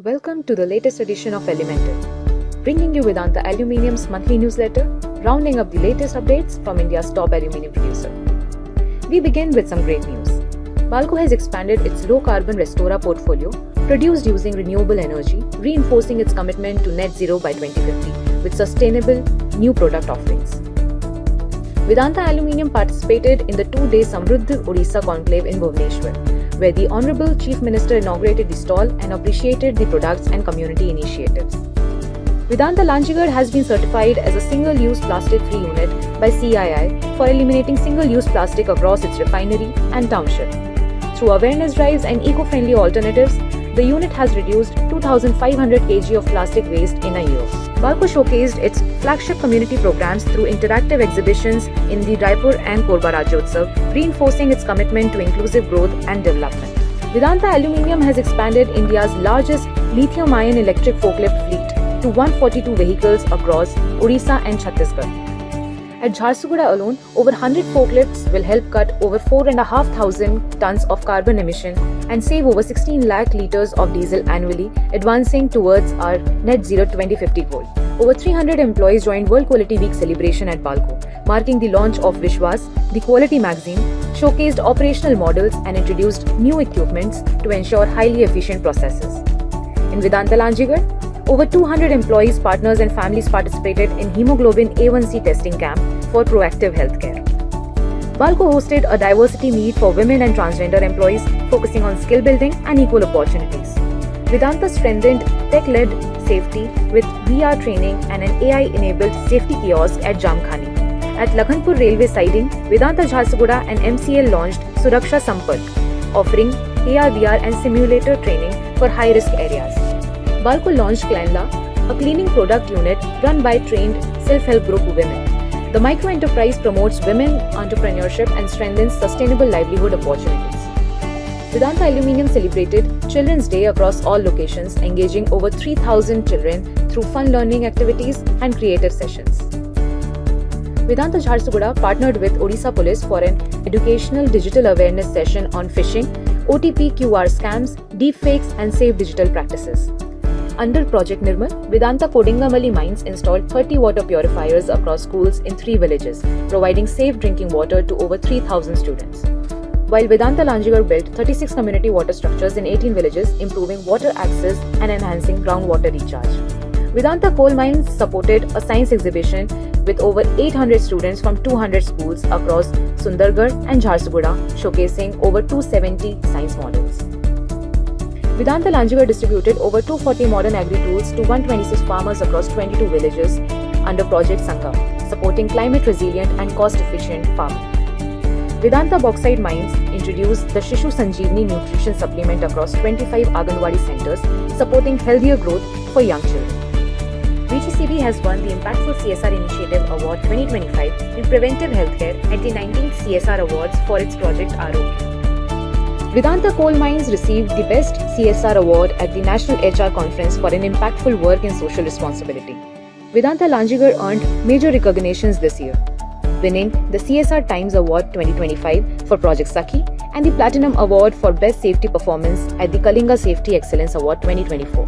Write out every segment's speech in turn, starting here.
Welcome to the latest edition of Elemental, bringing you Vedanta Aluminium's monthly newsletter, rounding up the latest updates from India's top aluminium producer. We begin with some great news. Balco has expanded its low-carbon Restora portfolio, produced using renewable energy, reinforcing its commitment to net zero by 2050 with sustainable new product offerings. Vedanta Aluminium participated in the two-day Samruddha Odisha conclave in Bhubaneswar, where the Honorable Chief Minister inaugurated the stall and appreciated the products and community initiatives. Vedanta Lanjigarh has been certified as a single-use plastic-free unit by CII for eliminating single-use plastic across its refinery and township. Through awareness drives and eco-friendly alternatives, the unit has reduced 2,500 kg of plastic waste in a year. Balco showcased its flagship community programs through interactive exhibitions in the Raipur and Korba Rajyotsav, reinforcing its commitment to inclusive growth and development. Vedanta Aluminium has expanded India's largest lithium-ion electric forklift fleet to 142 vehicles across Odisha and Chhattisgarh. At Jharsuguda alone, over 100 forklifts will help cut over 4,500 tons of carbon emission and save over 16 lakh litres of diesel annually, advancing towards our net zero 2050 goal. Over 300 employees joined World Quality Week celebration at Balco, marking the launch of Vishwas, the quality magazine, showcased operational models and introduced new equipments to ensure highly efficient processes. In Vedanta Lanjigarh, over 200 employees, partners and families participated in hemoglobin A1C testing camp for proactive healthcare. Balco hosted a diversity meet for women and transgender employees, focusing on skill building and equal opportunities. Vedanta strengthened tech-led safety with VR training and an AI-enabled safety kiosk at Jamkhani. At Lakhanpur railway siding, Vedanta Jharsuguda and MCL launched Suraksha Sampark, offering AR/VR and simulator training for high-risk areas. Balco launched Cleanla, a cleaning product unit run by trained self-help group women. The micro-enterprise promotes women entrepreneurship and strengthens sustainable livelihood opportunities. Vedanta Aluminium celebrated Children's Day across all locations, engaging over 3,000 children through fun learning activities and creative sessions. Vedanta Jharsuguda partnered with Odisha Police for an educational digital awareness session on phishing, OTP QR scams, deepfakes and safe digital practices. Under Project Nirmal, Vedanta Kodingamali Mines installed 30 water purifiers across schools in 3 villages, providing safe drinking water to over 3,000 students. While Vedanta Lanjigarh built 36 community water structures in 18 villages, improving water access and enhancing groundwater recharge. Vedanta Coal Mines supported a science exhibition with over 800 students from 200 schools across Sundargarh and Jharsuguda, showcasing over 270 science models. Vedanta Lanjigarh distributed over 240 modern agri-tools to 126 farmers across 22 villages under Project Sankam, supporting climate-resilient and cost-efficient farming. Vedanta Bauxite Mines introduced the Shishu Sanjeevani nutrition supplement across 25 Anganwadi centers, supporting healthier growth for young children. VGCB has won the Impactful CSR Initiative Award 2025 in preventive healthcare at the 19th CSR Awards for its project Arogya. Vedanta Coal Mines received the Best CSR Award at the National HR Conference for an impactful work in social responsibility. Vedanta Lanjigarh earned major recognitions this year, winning the CSR Times Award 2025 for Project Sakhi and the Platinum Award for Best Safety Performance at the Kalinga Safety Excellence Award 2024.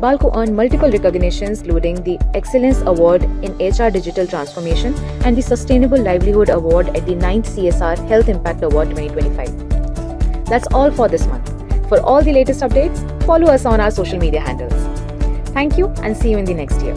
Balco earned multiple recognitions including the Excellence Award in HR Digital Transformation and the Sustainable Livelihood Award at the 9th CSR Health Impact Award 2025. That's all for this month. For all the latest updates, follow us on our social media handles. Thank you and see you in the next year.